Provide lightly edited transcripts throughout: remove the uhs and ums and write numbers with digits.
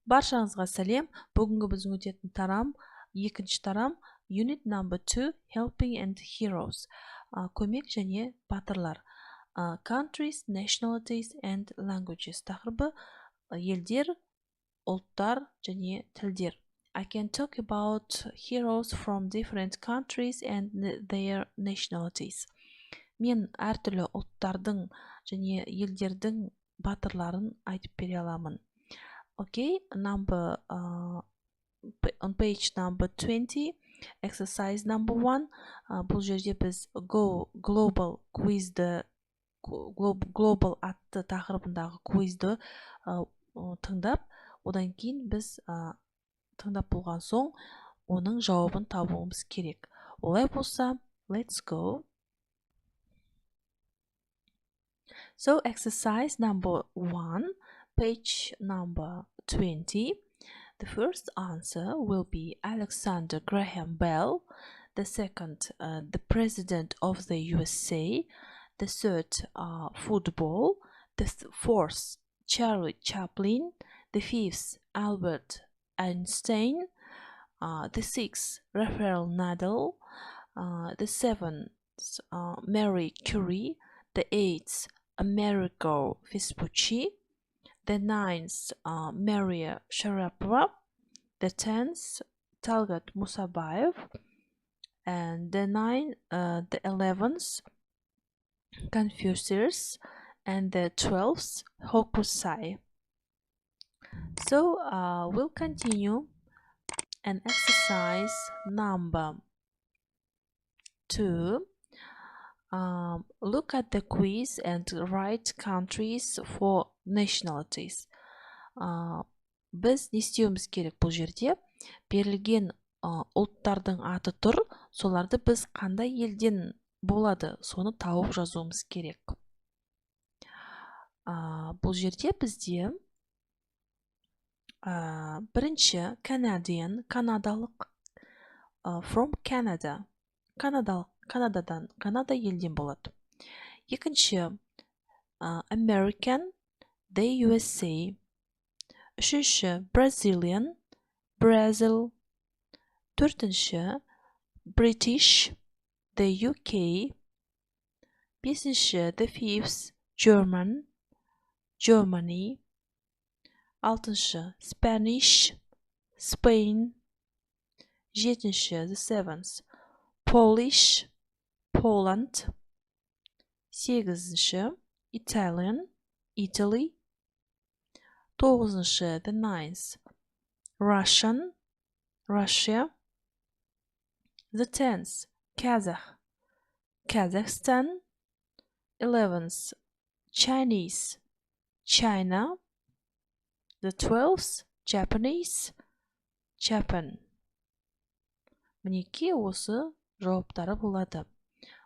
Баршаңызға сәлем. Бүгінгі біздің өтетін тарам, екінші тарам, Unit number 2, Helping and Heroes. Көмек және батырлар. Countries, Nationalities and Languages. Тақырыбы елдер, ұлттар және тілдер. I can talk about heroes from different countries and their nationalities. Мен әртүрлі ұлттардың және елдердің батырларын айтып бере аламын. Okay, on page number 20, exercise number 1. Бұл жерде біз Go Global Quiz'ді, Global атты тақырыбындағы quiz'ді тыңдап, одан кейін біз тыңдап болған соң оның жауабын табуымыз керек. Олай болса, let's go. So exercise number 1, page number 20. The first answer will be Alexander Graham Bell. The second, the President of the USA. The third, football. The fourth, Charlie Chaplin. The fifth, Albert Einstein. The sixth, Rafael Nadal. The seventh, Marie Curie. The eighth, Amerigo Vespucci. The ninth, Maria Sharapova. The 10th, Talgat Musabayev. And the 11th, Confucius. And the 12th, Hokusai. So we'll continue and exercise number 2. Look at the quiz and write countries for nationalities. Біз не істеуіміз керек бұл жерде? Берілген ұлттардың аты тұр, соларды біз қандай елден болады, соны тауып жазуымыз керек. Бұл жерде бізде бірінші Canadian, канадалық, from Canada, Канададан, Канада елден болады. Екінші American, the USA. Үшінші Brazilian, Brazil. Төртінші British, the UK. Бесінші the fifth, German, Germany. Алтыншы Spanish, Spain. Жетінші the seventh, Polish, Poland. Сегізінші Italian, Italy. Тоғызыншы the ninth, Russian, Russia. The 10th, Kazakh, Kazakhstan. 11th, Chinese, China. The 12th, Japanese, Japan. Мінеке осы жауаптары болады.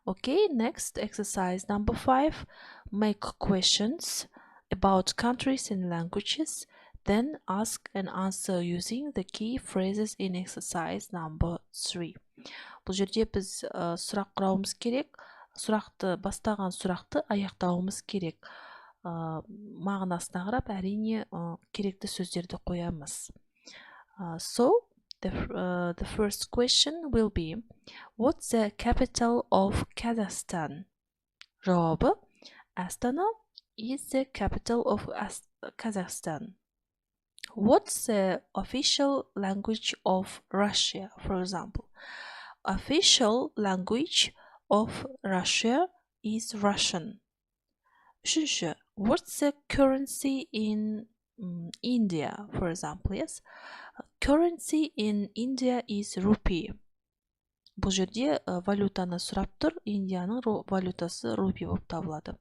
Okay, next exercise number 5. Make questions about countries and languages. Then ask and answer using the key phrases in exercise number 3. Бұл жерде біз сұрақ құрауымыз керек. Бастаған сұрақты аяқтауымыз керек. Мағынасына қарап әрине керекті сөздерді қоямыз. So, the first question will be, what's the capital of Kazakhstan? Жауабы, Astana is the capital of Kazakhstan. What's the official language of Russia, for example? Official language of Russia is Russian. Үшінші, what's the currency in India, for example? Yes, currency in India is rupee. Бұл жерде валютаны сұрап тұр, Индияның валютасы рупий болып табылады.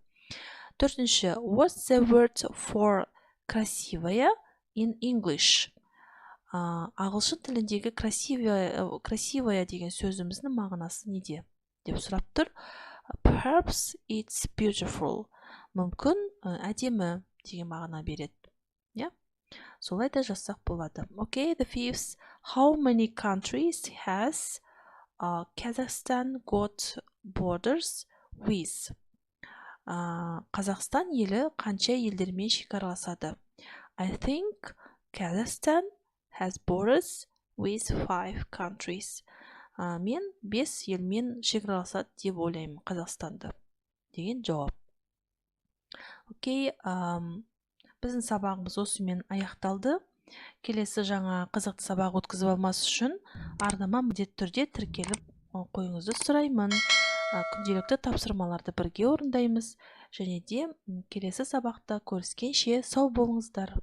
Төртінші, what's the word for красивая in English? Ағылшын тіліндегі красивая деген сөзіміздің мағынасы неде? Деп сұрап тұр. Perhaps it's beautiful. Мүмкін әдемі деген мағына береді. Солай да жазсақ болады. Okay, the fifth. How many countries has Kazakhstan got borders with? Қазақстан елі қанша елдермен шекараласады? I think Kazakhstan has borders with 5 countries. Мен 5 елмен шекараласады деп ойлаймын Қазақстанды деген жауап. Окей, біздің сабағымыз осымен аяқталды. Келесі жаңа қызықты сабақ өткізіп алмас үшін арнама міндетті түрде тіркеліп қойыңызды сұраймын. Күнделікті тапсырмаларды бірге орындаймыз және де келесі сабақта көріскенше сау болыңыздар.